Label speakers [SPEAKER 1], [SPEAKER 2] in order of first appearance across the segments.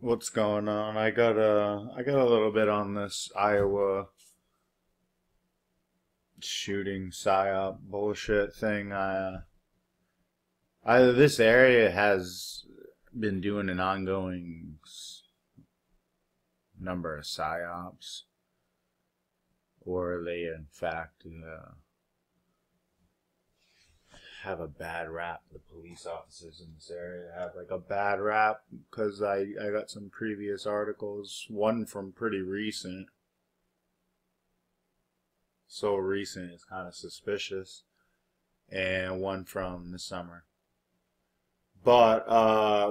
[SPEAKER 1] What's going on? I got a little bit on this Iowa shooting psyop bullshit thing. Either this area has been doing an ongoing number of psyops, or they in fact have a bad rap. The police officers in this area have like a bad rap because I got some previous articles, one from pretty recent. So recent it's kind of suspicious, and one from the summer. But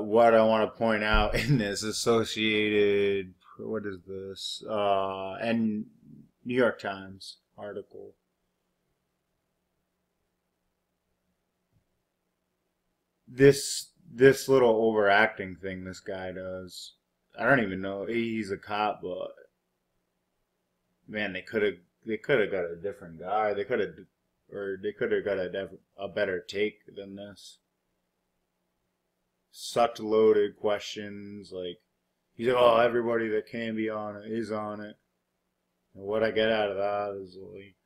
[SPEAKER 1] what I want to point out in this associated, what is this? And New York Times article. This little overacting thing this guy does. I don't even know. He's a cop, but man, they could have got a different guy. They could have got a better take than this. Such loaded questions. Like he's like, oh, everybody that can be on it is on it. And what I get out of that is like,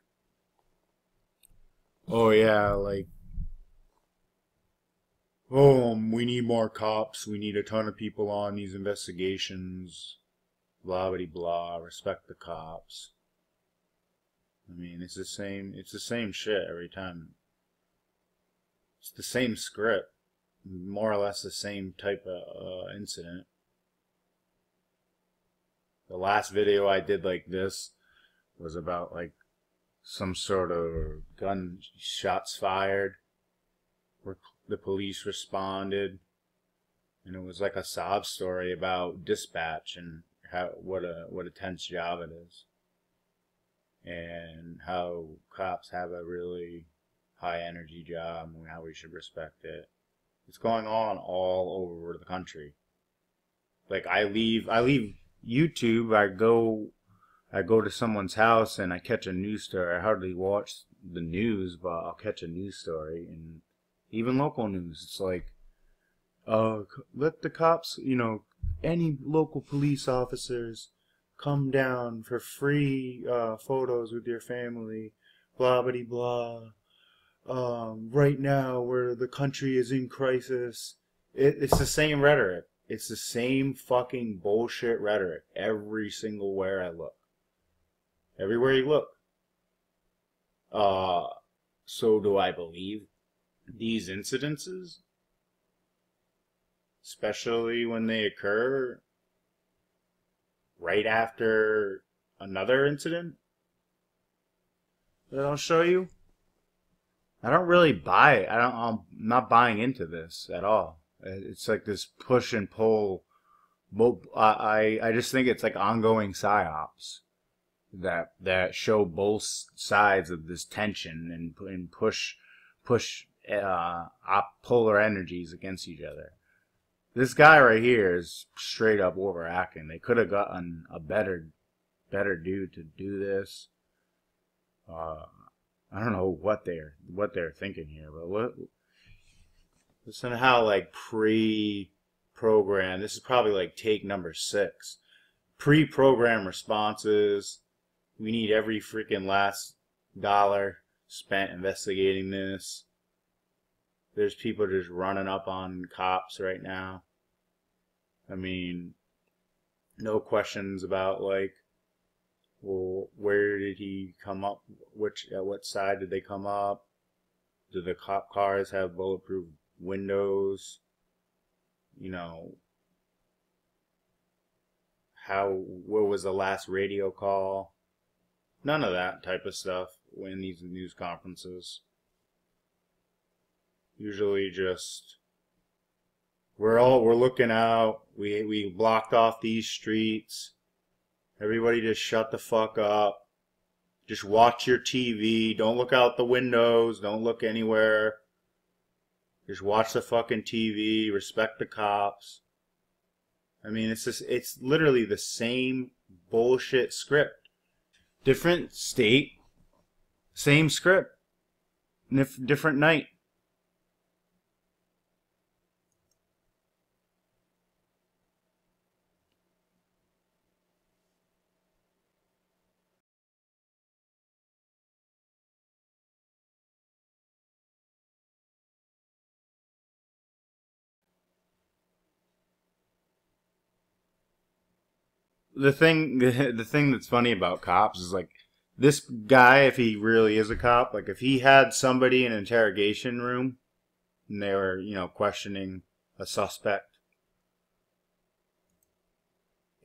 [SPEAKER 1] oh yeah, like, oh, we need more cops. We need a ton of people on these investigations. Blah blah blah. Respect the cops. I mean, it's the same. It's the same shit every time. It's the same script, more or less the same type of incident. The last video I did like this was about like some sort of gunshots fired, where the police responded, and it was like a sob story about dispatch and how what a tense job it is, and how cops have a really high energy job and how we should respect it. It's going on all over the country. Like I leave YouTube, I go to someone's house and I catch a news story. I hardly watch the news, but I'll catch a news story, and even local news. It's like, let the cops, any local police officers come down for free photos with your family, blah blah blah. Right now, where the country is in crisis, it's the same rhetoric. It's the same fucking bullshit rhetoric every single where I look. Everywhere you look. Uh, so do I believe these incidences, especially when they occur right after another incident that I'll show you? I don't really buy it. I'm not buying into this at all. It's like this push and pull. I just think it's like ongoing psyops that show both sides of this tension and push polar energies against each other. This guy right here is straight up overacting. They could have gotten a better dude to do this. I don't know what they're thinking here, but listen to how like pre-programmed. This is probably like take number 6. Pre-programmed responses. We need every freaking last dollar spent investigating this. There's people just running up on cops right now. I mean, no questions about like, well, where did he come up? At what side did they come up? Do the cop cars have bulletproof windows? Where was the last radio call? None of that type of stuff in these news conferences. Usually just, we're looking out. We blocked off these streets. Everybody just shut the fuck up. Just watch your TV. Don't look out the windows. Don't look anywhere. Just watch the fucking TV. Respect the cops. I mean, it's literally the same bullshit script. Different state, same script. Different night. the thing the thing that's funny about cops is like this guy, if he really is a cop, like if he had somebody in an interrogation room and they were, you know, questioning a suspect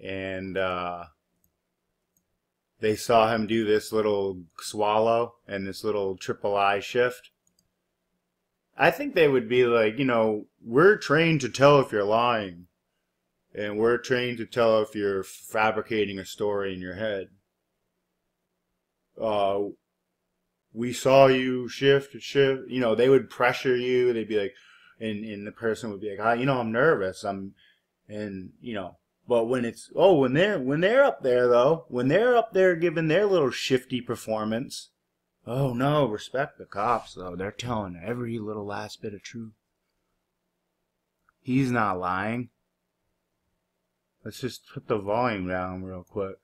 [SPEAKER 1] and they saw him do this little swallow and this little triple I shift, I think they would be like, you know, we're trained to tell if you're lying. And we're trained to tell if you're fabricating a story in your head. We saw you shift. You know, they would pressure you. They'd be like, and the person would be like, you know, I'm nervous. And you know, but when it's, when they're up there though, when they're up there giving their little shifty performance, oh no, respect the cops though. They're telling every little last bit of truth. He's not lying. Let's just put the volume down real quick.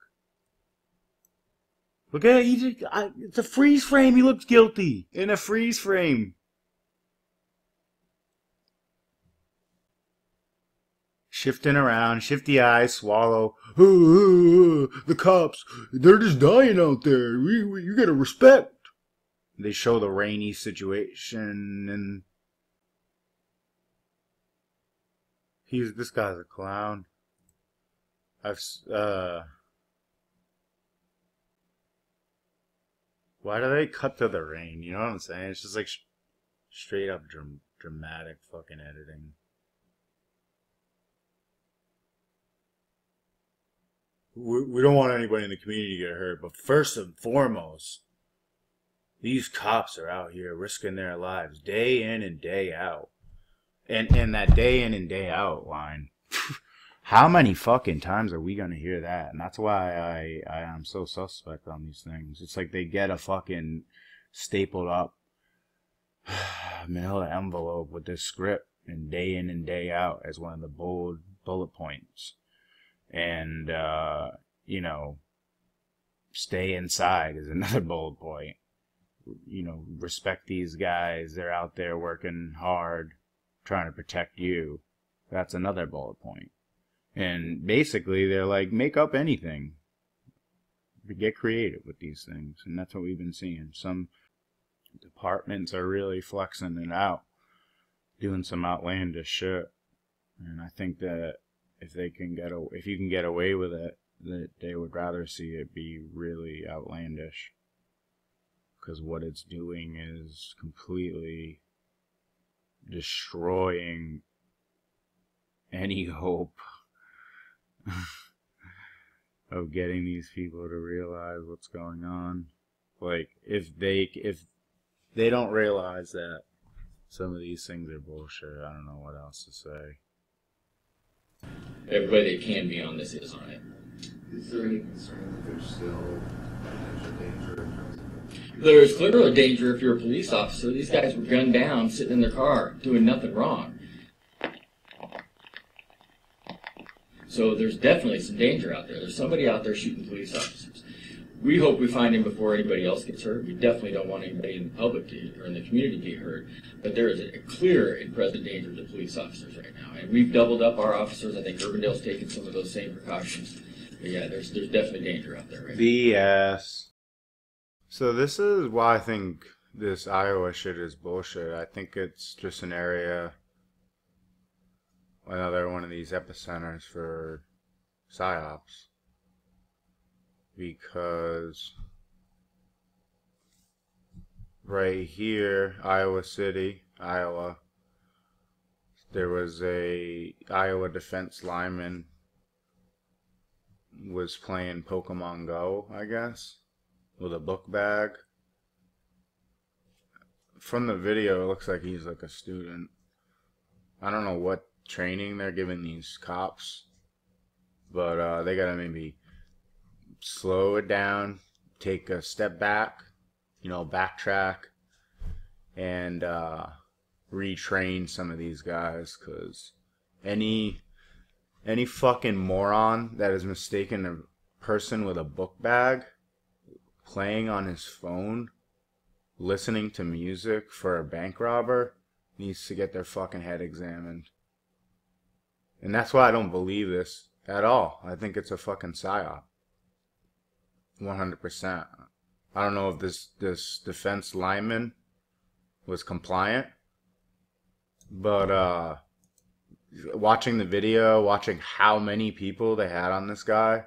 [SPEAKER 1] Look at it. It's a freeze frame. He looks guilty in a freeze frame. Shifting around, shifty eyes, swallow. The cops, they're just dying out there. You gotta respect. They show the rainy situation, and this guy's a clown. Why do they cut to the rain? You know what I'm saying? It's just like straight up dramatic fucking editing. We don't want anybody in the community to get hurt, but first and foremost, these cops are out here risking their lives day in and day out. And that day in and day out line. How many fucking times are we gonna hear that? And that's why I am so suspect on these things. It's like they get a fucking stapled up manila envelope with this script and day in and day out as one of the bold bullet points. And, you know, stay inside is another bold point. You know, respect these guys. They're out there working hard, trying to protect you. That's another bullet point. And basically, they're like, make up anything. Get creative with these things. And that's what we've been seeing. Some departments are really flexing it out, doing some outlandish shit. And I think that if you can get away with it, that they would rather see it be really outlandish. Because what it's doing is completely destroying any hope of getting these people to realize what's going on. Like, if they don't realize that some of these things are bullshit, I don't know what else to say.
[SPEAKER 2] Everybody that can be on this is on it.
[SPEAKER 3] Is there any concern that there's still potential danger in terms of...
[SPEAKER 2] There's clearly a danger if you're a police officer. These guys were gunned down, sitting in their car, doing nothing wrong. So there's definitely some danger out there. There's somebody out there shooting police officers. We hope we find him before anybody else gets hurt. We definitely don't want anybody in the public or in the community to get hurt. But there is a clear and present danger to police officers right now. And we've doubled up our officers. I think Urbandale's taken some of those same precautions. But yeah, there's definitely danger out there right now.
[SPEAKER 1] BS. So this is why I think this Iowa shit is bullshit. I think it's just an area, another one of these epicenters for PSYOPs. Because right here, Iowa City, Iowa, there was a Iowa defense lineman was playing Pokemon Go, I guess, with a book bag. From the video, it looks like he's like a student. I don't know what training they're giving these cops, but they gotta maybe slow it down, take a step back, you know, backtrack, and retrain some of these guys, because any fucking moron that is mistaken a person with a book bag playing on his phone, listening to music for a bank robber, needs to get their fucking head examined. And that's why I don't believe this at all. I think it's a fucking psyop. 100%. I don't know if this defense lineman was compliant, but watching the video, watching how many people they had on this guy,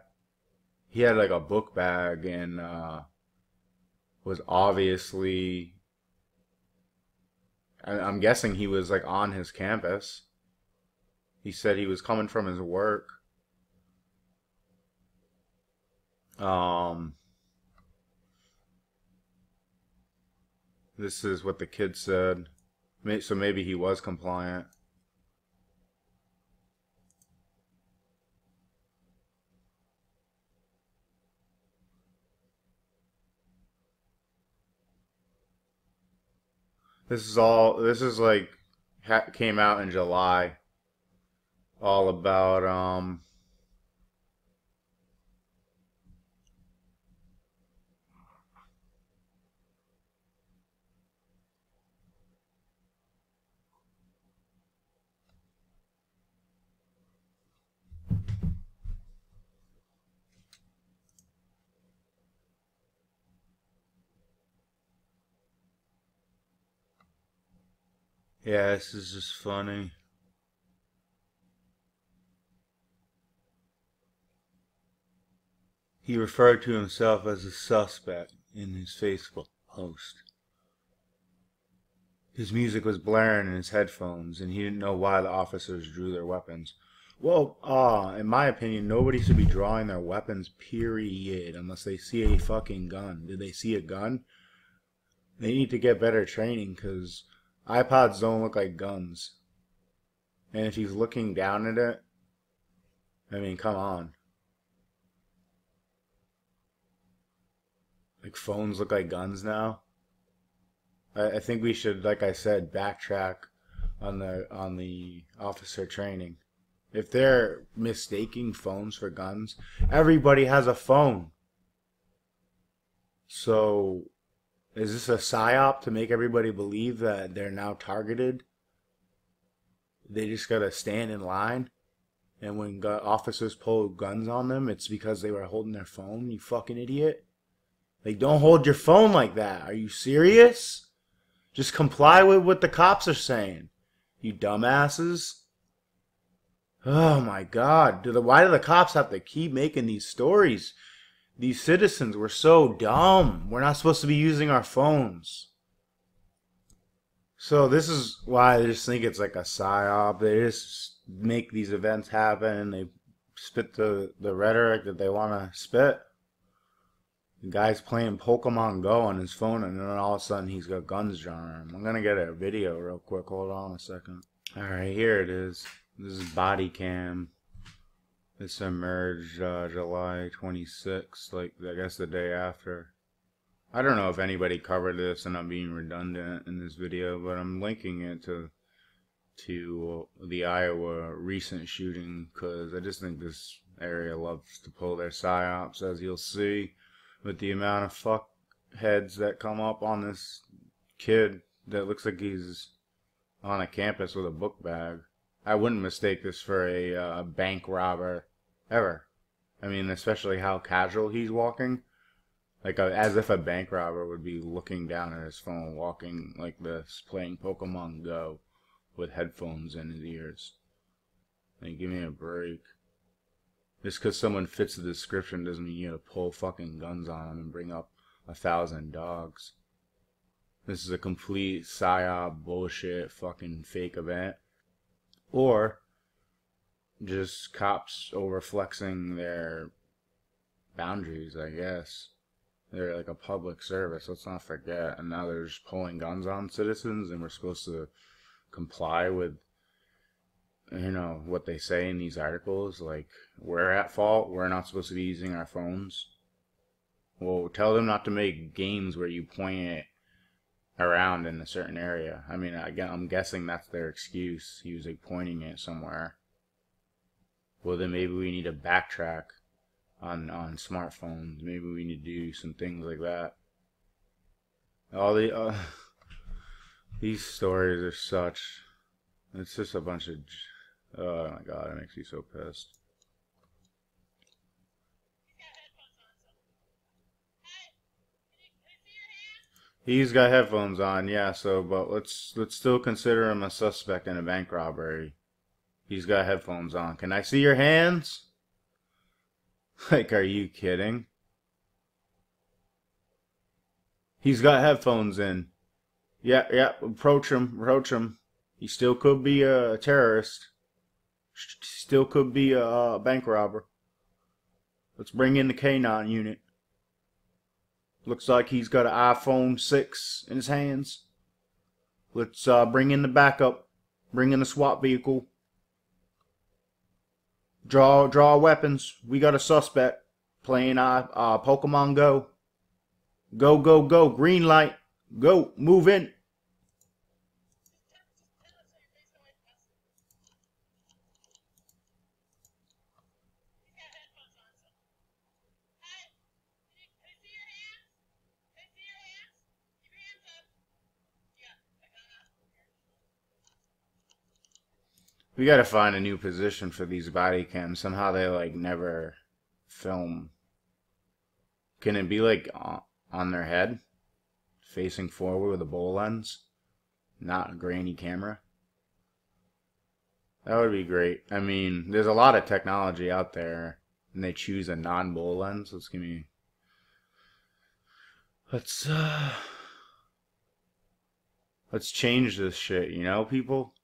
[SPEAKER 1] he had like a book bag and was obviously, I'm guessing he was like on his campus. He said he was coming from his work. This is what the kid said. So maybe he was compliant. This is like, came out in July. All about, yeah, this is just funny. He referred to himself as a suspect in his Facebook post. His music was blaring in his headphones, and he didn't know why the officers drew their weapons. Well, in my opinion, nobody should be drawing their weapons, period, unless they see a fucking gun. Did they see a gun? They need to get better training, because iPods don't look like guns. And if he's looking down at it, I mean, come on. Like, phones look like guns now. I think we should, like I said, backtrack on the officer training. If they're mistaking phones for guns, everybody has a phone. So, is this a psyop to make everybody believe that they're now targeted? They just gotta stand in line, and when officers pull guns on them, it's because they were holding their phone. You fucking idiot! Like, don't hold your phone like that. Are you serious? Just comply with what the cops are saying, you dumbasses. Oh my God. Why do the cops have to keep making these stories? These citizens were so dumb. We're not supposed to be using our phones. So this is why I just think it's like a psyop. They just make these events happen and they spit the rhetoric that they want to spit. The guy's playing Pokemon Go on his phone, and then all of a sudden he's got guns drawn on him. I'm gonna get a video real quick. Hold on a second. Alright, here it is. This is body cam. This emerged July 26th, like I guess the day after. I don't know if anybody covered this, and I'm being redundant in this video, but I'm linking it to the Iowa recent shooting, because I just think this area loves to pull their psyops, as you'll see. With the amount of fuckheads that come up on this kid that looks like he's on a campus with a book bag. I wouldn't mistake this for a bank robber, ever. I mean, especially how casual he's walking. Like, as if a bank robber would be looking down at his phone, walking like this, playing Pokemon Go with headphones in his ears. Like, give me a break. Just because someone fits the description doesn't mean you have to pull fucking guns on them and bring up 1,000 dogs. This is a complete psyop bullshit fucking fake event. Or just cops overflexing their boundaries, I guess. They're like a public service, let's not forget. And now they're just pulling guns on citizens, and we're supposed to comply with, you know, what they say in these articles. Like, we're at fault, we're not supposed to be using our phones. Well, tell them not to make games where you point it around in a certain area. I mean, I'm guessing that's their excuse. He was like pointing it somewhere. Well, then maybe we need to backtrack on smartphones. Maybe we need to do some things like that. All these stories are such. It's just a bunch of. Oh my God, it makes me so pissed. He's got headphones on, yeah, so but let's still consider him a suspect in a bank robbery. He's got headphones on. Can I see your hands? Like, are you kidding? He's got headphones in. Yeah, yeah, approach him, approach him. He still could be a terrorist. Still could be a bank robber. Let's bring in the K9 unit. Looks like he's got an iPhone 6 in his hands. Let's bring in the backup. Bring in the SWAT vehicle. Draw weapons. We got a suspect playing Pokemon Go. Go, go, go. Green light. Go. Move in. We gotta find a new position for these body cams. Somehow they like never film. Can it be like on their head? Facing forward with a bowl lens? Not a grainy camera? That would be great. I mean, there's a lot of technology out there, and they choose a non-bowl lens. Let's change this shit, you know, people?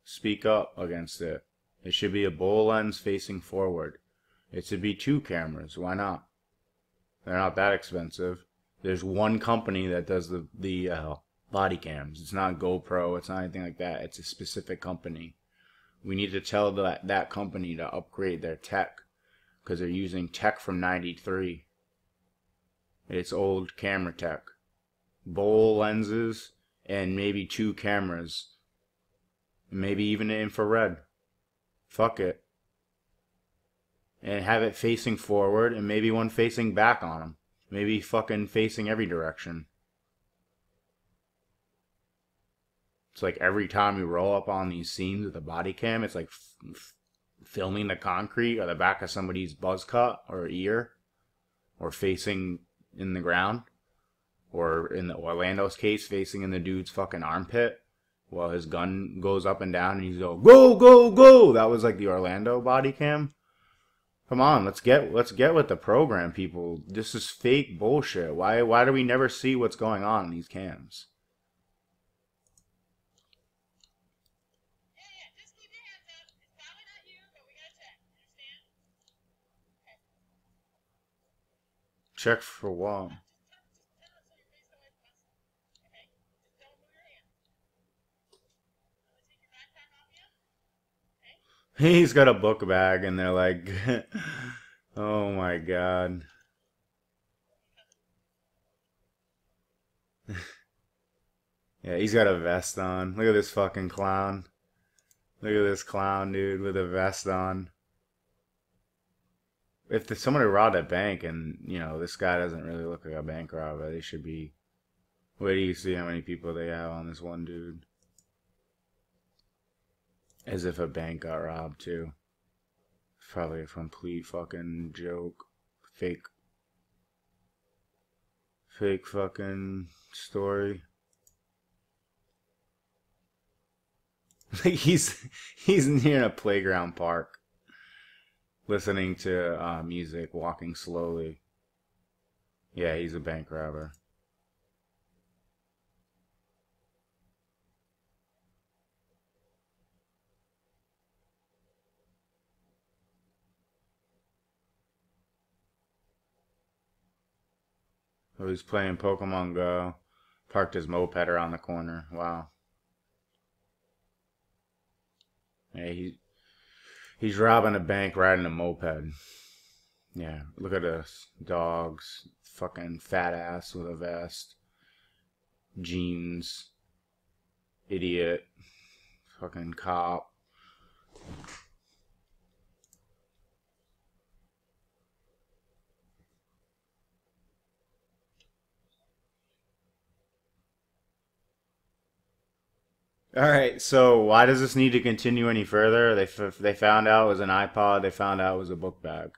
[SPEAKER 1] Speak up against it. It should be a bowl lens facing forward. It should be 2 cameras. Why not? They're not that expensive. There's one company that does the body cams. It's not GoPro. It's not anything like that. It's a specific company. We need to tell that company to upgrade their tech because they're using tech from '93. It's old camera tech. Bowl lenses and maybe 2 cameras. Maybe even infrared. Fuck it. And have it facing forward and maybe one facing back on them. Maybe fucking facing every direction. It's like every time we roll up on these scenes with a body cam, it's like filming the concrete or the back of somebody's buzz cut or ear. Or facing in the ground. Or in the Orlando's case, facing in the dude's fucking armpit. While his gun goes up and down and he's going, go, go, go. That was like the Orlando body cam. Come on, let's get with the program, people. This is fake bullshit. Why do we never see what's going on in these cams?
[SPEAKER 4] Just keep your hands up. It's probably not you, but we gotta check. Understand?
[SPEAKER 1] Check for what? He's got a book bag and they're like, oh my god. Yeah, he's got a vest on. Look at this fucking clown. Look at this clown, dude, with a vest on. If somebody robbed a bank and, you know, this guy doesn't really look like a bank robber, they should be... Wait till you see how many people they have on this one dude. As if a bank got robbed, too. It's probably a complete fucking joke. Fake fucking story. he's near a playground park. Listening to music, walking slowly. Yeah, he's a bank robber. Oh, he's playing Pokemon Go. Parked his moped around the corner. Wow. Yeah, he's robbing a bank riding a moped. Yeah, look at this. Dogs. Fucking fat ass with a vest. Jeans. Idiot. Fucking cop. Alright, so why does this need to continue any further? They found out it was an iPod. They found out it was a book bag.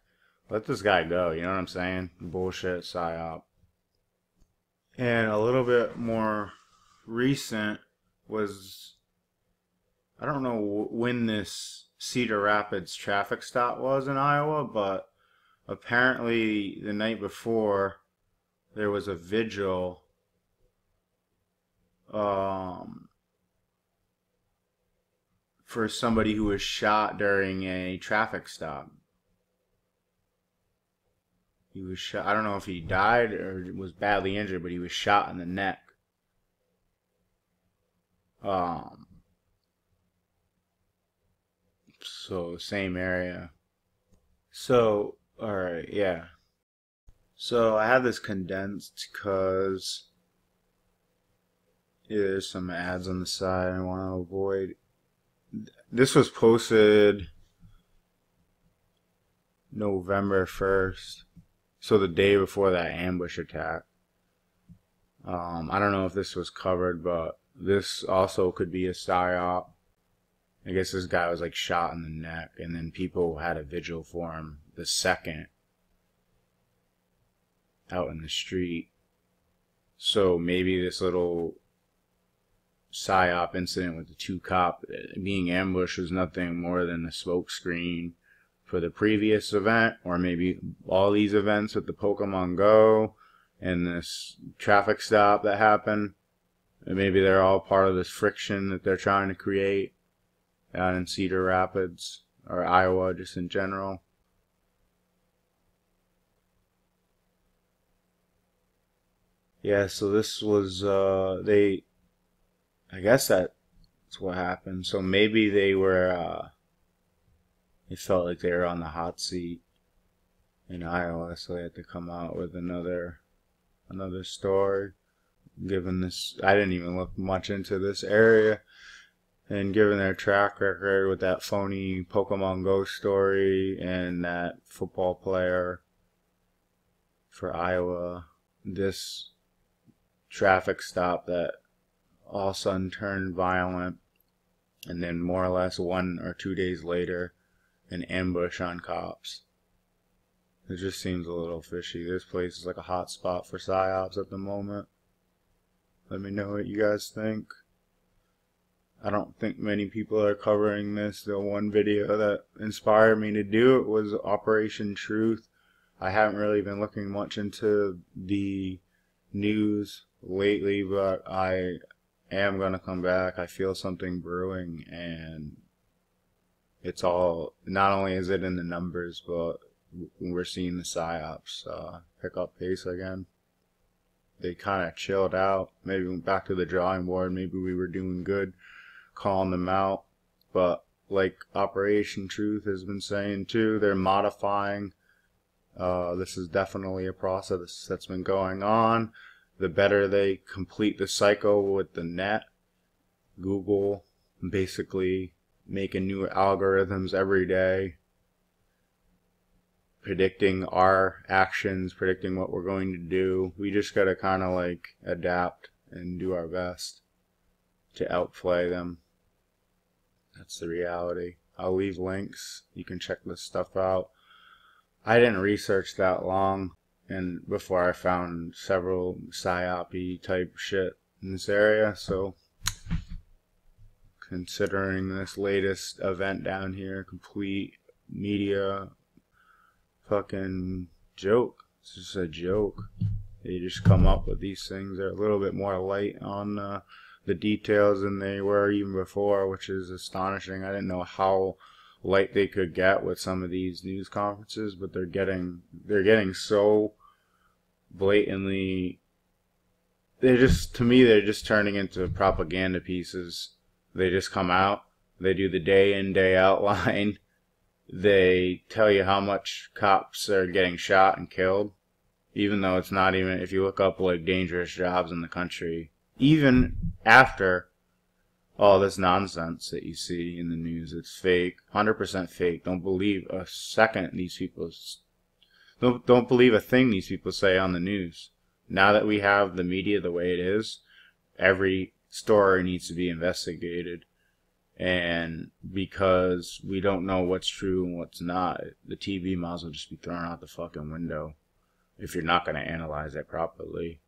[SPEAKER 1] Let this guy go, you know what I'm saying? Bullshit, psyop. And a little bit more recent was, I don't know when this Cedar Rapids traffic stop was in Iowa, but apparently the night before there was a vigil for somebody who was shot during a traffic stop. He was shot. I don't know if he died or was badly injured, but he was shot in the neck. So same area. So, alright, yeah. So I have this condensed because there's some ads on the side I want to avoid. This was posted November 1st, so the day before that ambush attack. I don't know if this was covered, but this also could be a psyop. I guess this guy was like shot in the neck, and then people had a vigil for him the second out in the street. So maybe this little psyop incident with the two cops being ambushed was nothing more than a smokescreen for the previous event, or maybe all these events with the Pokemon Go and this traffic stop that happened. And maybe they're all part of this friction that they're trying to create down in Cedar Rapids or Iowa just in general. Yeah, so this was I guess that's what happened. So maybe they were it felt like they were on the hot seat in Iowa, so they had to come out with another story. Given this, I didn't even look much into this area, and given their track record with that phony Pokemon Go story and that football player for Iowa, this traffic stop that all of a sudden turned violent, and then more or less 1 or 2 days later, an ambush on cops. It just seems a little fishy. This place is like a hot spot for psyops at the moment. Let me know what you guys think. I don't think many people are covering this. The one video that inspired me to do it was Operation Truth. I haven't really been looking much into the news lately, but I am going to come back. I feel something brewing, and it's all, not only is it in the numbers, but we're seeing the psyops pick up pace again. They kind of chilled out. Maybe went back to the drawing board. Maybe we were doing good calling them out. But like Operation Truth has been saying too, they're modifying. This is definitely a process that's been going on. The better they complete the cycle with the net, Google basically making new algorithms every day, predicting our actions, predicting what we're going to do. We just gotta kind of like adapt and do our best to outplay them. That's the reality. I'll leave links. You can check this stuff out. I didn't research that long, and before I found several psyop-y type shit in this area, so considering this latest event down here, complete media fucking joke. It's just a joke. They just come up with these things. They're a little bit more light on the details than they were even before, which is astonishing. I didn't know how light they could get with some of these news conferences, but they're getting so blatantly. To me, they're just turning into propaganda pieces. They just come out, they do the day in, day out line. They tell you how much cops are getting shot and killed, even though it's not even, if you look up like dangerous jobs in the country, even after all this nonsense that you see in the news, it's fake, 100% fake. Don't believe a second these people, don't believe a thing these people say on the news. Now that we have the media the way it is, every story needs to be investigated. And because we don't know what's true and what's not, the TV might as well just be thrown out the fucking window if you're not going to analyze it properly.